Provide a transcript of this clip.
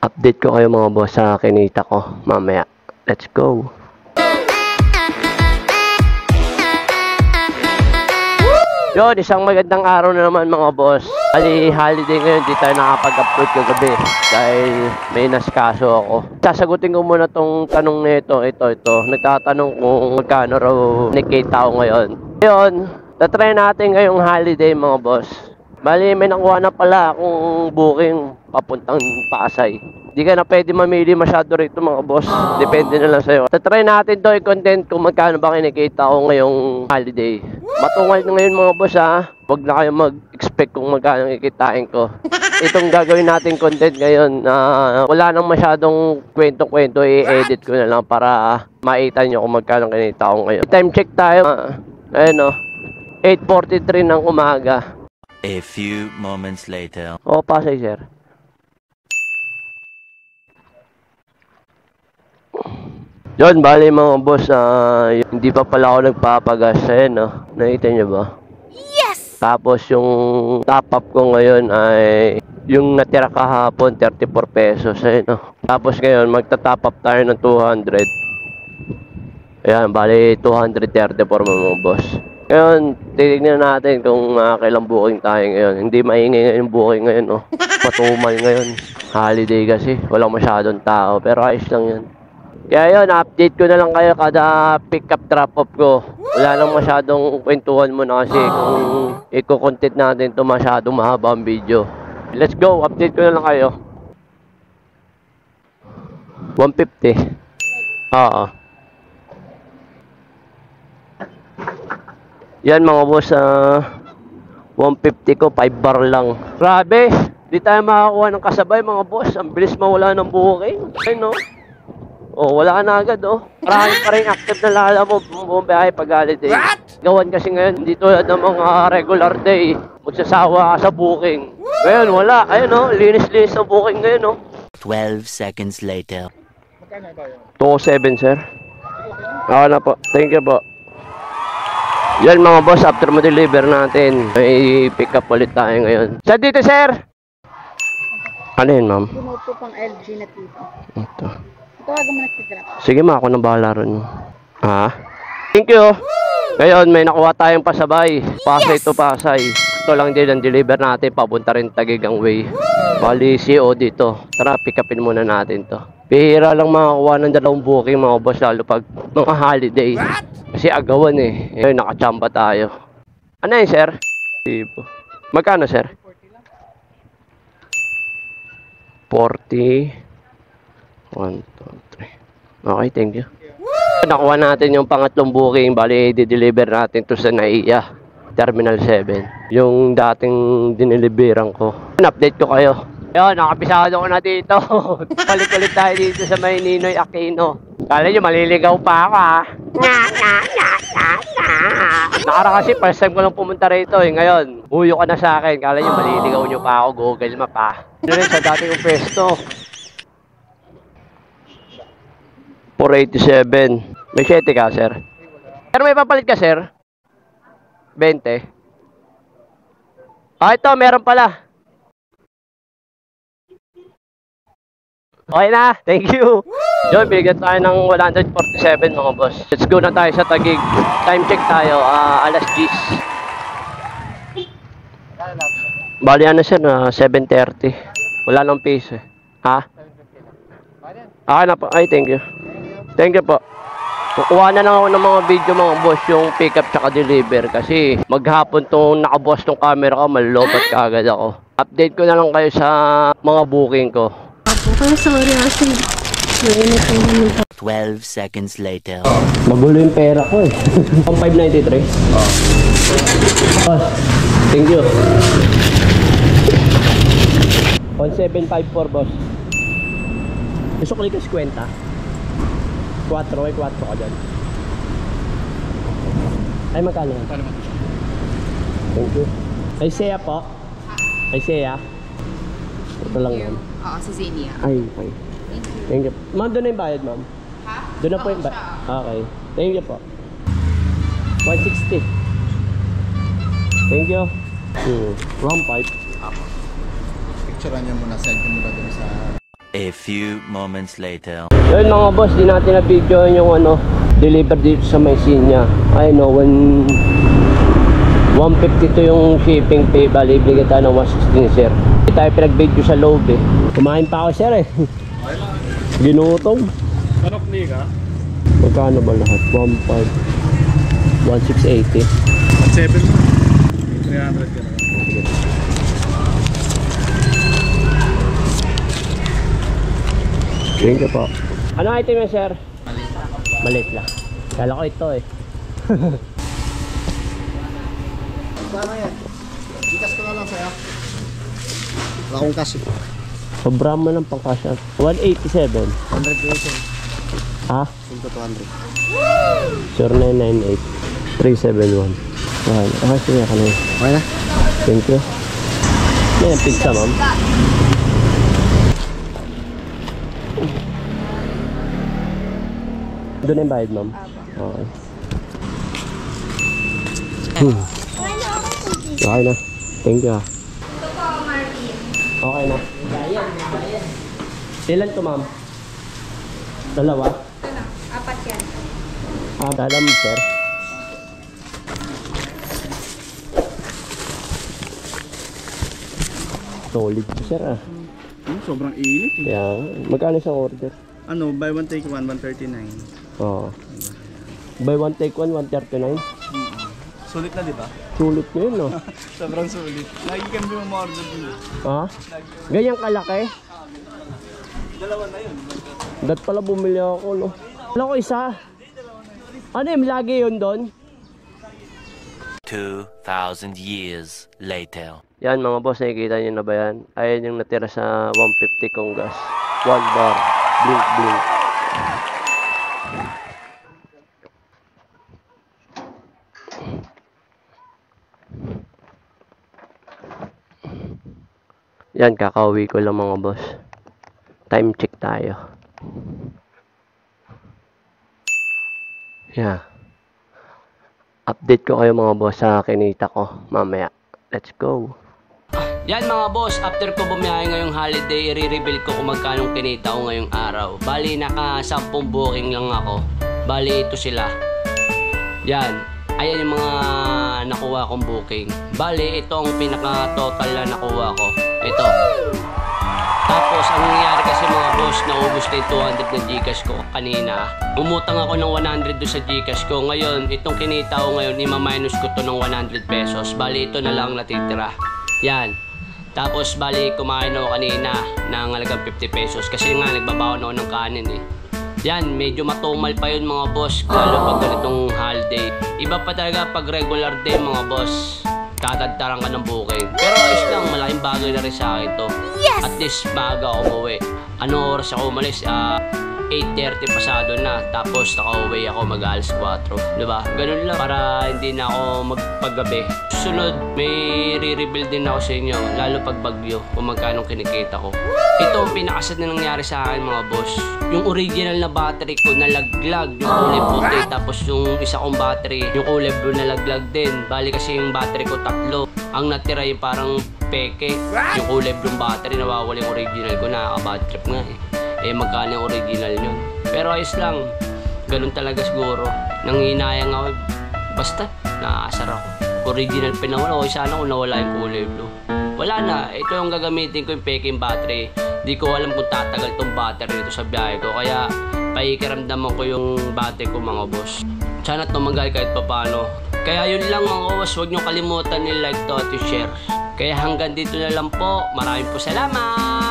Update ko kayo mga boss sa kinita ko mamaya. Let's go! Yun, isang magandang araw na naman mga boss. Bali, holiday ngayon, di tayo nakapag-upload kagabi dahil may naskaso ako. Sasagutin ko muna tong tanong nito, ito. Nagtatanong kung magkano raw nakita ko ngayon. Yun, tatry natin ngayong holiday mga boss. Bali, may nakuha na pala akong booking papuntang Pasay. Di ka na pwede mamili masyado rito mga boss. Depende na lang sa'yo. Tatry natin to i-content kung magkano ba kinikita ko ngayong holiday. Matungal na ngayon mga boss ha. Huwag na kayo mag-expect kung magkano kikitain ko. Itong gagawin natin content ngayon na wala nang masyadong kwento-kwento, i-edit ko na lang para makita nyo kung magkano kinita ko ngayon. Time check tayo. Ayun o. 8:43 ng umaga. A few moments later. O, Pasay sir. Yun, bali mga boss, hindi pa pala ako nagpapagas. Ayun, no? Nakita nyo ba? Yes! Tapos yung top up ko ngayon ay yung natira kahapon, 34 pesos. Ayun, no? Tapos ngayon, magta-top up tayo ng 200. Ayan, bali 234 mga boss. Ngayon, titignan natin kung kailang booking tayo ngayon. Hindi maingay ngayon yung booking ngayon, no? Patumal ngayon. Holiday kasi, walang masyadong tao. Pero ayos lang yun. Kaya yun, update ko na lang kayo kada pick up drop off ko. Wala nang masyadong kwentuhan mo na kasi kung i-content natin ito masyadong mahaba ang video. Let's go, update ko na lang kayo. 150. Oo. Yan mga boss, 150 ko, 5 bar lang. Grabe, di tayo makakuha ng kasabay mga boss. Ang bilis mawala ng booking. Ayun no. Oh, wala ka na agad oh. Marami pa rin active na lala mo bumabiyahe pag holiday. Gawan kasi ngayon, hindi tulad ng mga regular day. Magsasawa ka sa booking. Ngayon, wala. Ayun oh, linis-linis sa booking ngayon oh. 12 seconds later. 207 sir. Oo na po, thank you po. Yan mga boss, after mo deliver natin, may pick up ulit tayo ngayon. Saan dito sir? Ano yun ma'am? Puno pang LG na tipo. Ito. Tawagan mo na si Drop. Sige ma, ako nang bahala ron. Ha? Thank you. Ngayon, may nakuha tayong pasabay. Pasay to Pasay. Ito lang din ang deliver natin, papunta rin Tagigang Way. Bali, CO dito. Tara, pick upin muna natin to. Bihira lang makakuha ng dalawang booking mga boss, lalo pag mga holiday. Kasi agawan eh. Ngayon, nakachamba tayo. Ano yun, sir? Magkano, sir? 40. 1, 2, 3. Okay, thank you. Nakuha natin yung pangatlong booking. Bali, di-deliver natin to sa NAIA. Terminal 7. Yung dating diniliberan ko. Update ko kayo. Ayun, nakapisado ko na dito. Palit-ulit tayo dito sa may Ninoy Aquino. Kala nyo, maliligaw pa ako ha. Nakara kasi, first time ko lang pumunta rito eh. Ngayon, buyo ka na sa akin. Kala nyo, maliligaw nyo pa ako. Google Map ha. Ano rin sa dating kong pwesto. 487. May 7 ka, sir? Pero may papalit ka, sir? 20. Ah, ito, meron pala. Okay na, thank you. Yun, bigyan tayo ng 147 mga boss. Let's go na tayo sa Taguig. Time check tayo, alas 10. Bali ano sir, 7:30. Wala nang piso eh. Ha? Okay na po, ay thank you. Thank you po. Kukuha na lang ako ng mga video mga boss, yung pick up tsaka deliver. Kasi maghapon tong nakaboss tong camera ko, malobat ka agad ako. Update ko na lang kayo sa mga booking ko. Sorry, Asin. 12 seconds later. Magulo yung pera ko eh. 593? Oh, thank you. 1754 boss. Gusto ko likas kwenta. 4 ka dyan. Ay magkano? Thank you. Ay Seya po. Ay Seya. Ito lang yan. Oo, si Zenia. Ay, okay. Thank you. Ma'am, doon na yung bayad, ma'am? Ha? Doon na po yung bayad. Okay. Thank you po. 160. Thank you. 1.5. Picturean niyo muna, send niyo muna dun sa... A few moments later. Yun mga boss, di natin na-video yung deliver dito sa Maisinya. I know, 152 yung shipping fee, bali ibigay tayo ng 116 sir. Hindi tayo pinag-video sa loob eh. Kumain pa ako sir eh. Ginutom. Manok ni ka? Magkano ba lahat? 1,680. 1,700 mo. 300 ka na. Thank you po. Ano item yun sir? Malit lang. Kala ko ito eh. Paano yan? Ikas ko na lang sa'yo. Wala akong cash. Sobrang mo ng pangkasya. 187. 100 pesos. Ha? 200. 0998 371. Sige ka na yun. Okay na? Thank you. Yan ang pizza ma'am. Doon yung bayad ma'am. Okay. Okay na. Thank you. Okay na. Ilan to ma'am? Dalawa? Apat yan. Dalam sir. Solid po sir ah. Sobrang init eh. Kaya, magkano isang order? Ano, buy one take one, 139. Oo. Buy one take one, 139. Sulit na, di ba? Sulit na yun no? Sobrang sulit. Lagi kami order din. Ha? Ganyang kalaki? Dalawa na yun. Dat pala bumili ako no? Wala ko isa. Ano yung lagi yun doon? 2,000 years later. Yan mga boss, nakikita nyo na ba yan? Ayan yung natira sa 150 kong gas. 1 bar. Blink blink. Yan, kakauwi ko lang mga boss. Time check tayo. Yeah. Update ko kayo mga boss sa kinita ko mamaya. Let's go. Yan mga boss, after ko bumiyahe ngayong holiday, i-reveal ko kung magkano kinita ko ngayong araw. Bali, naka 10 booking lang ako. Bali, ito sila. Yan. Ayan yung mga nakuha kong booking. Bali, ito ang pinaka-total na nakuha ko. Ito. Tapos, ang nangyari kasi mga boss, naubos na yung 200 na Gcash ko kanina. Umutang ako ng 100 doon sa Gcash ko. Ngayon, itong kinita ko ngayon, ima-minus ko to ng 100 pesos. Bali, ito na lang natitira. Yan. Tapos, bali, kumain ako kanina ng halagang 50 pesos. Kasi nga, nagbabaon ako ng kanin eh. Yan, medyo matumal pa yun mga boss. Lalo pag ganitong holiday. Iba pa talaga pag regular day mga boss. Tatagtaran ka ng booking. Pero ayos lang, malaking bagay na rin sa akin to. Yes! At least maaga ako umuwi. Anong oras ako umalis? 8:30 pasado na. Tapos nakauwi ako mag-alas 4. Diba? Ganun lang para hindi na ako magpagabi. Susunod, may re-rebuild din ako sa inyo. Lalo pag bagyo, kung magkano kinikita ko. Ito ang pinakasad na nangyari sa akin mga boss. Yung original na battery ko nalaglag. Yung kulay puti. Tapos yung isa kong battery, yung kulay blue nalaglag din. Bali kasi yung battery ko 3. Ang natira yung parang peke. Yung kulay blue battery, nawawala yung original ko. Nakaka-bad trip nga eh. Eh magkano yung original yun. Pero ayos lang. Ganun talaga siguro. Nanghinayang ako. Basta, nakaasar ako. Original pinawala. O sana kung nawala yung kulay blue. Wala na. Ito yung gagamitin ko yung peking battery. Di ko alam kung tatagal tong battery nito sa biyahe ko. Kaya pakikiramdaman ko yung battery ko mga boss. Sana tumagal kahit papano. Kaya yun lang mga boss. Huwag nyo kalimutan ni like to at share. Kaya hanggang dito na lang po. Maraming po salamat!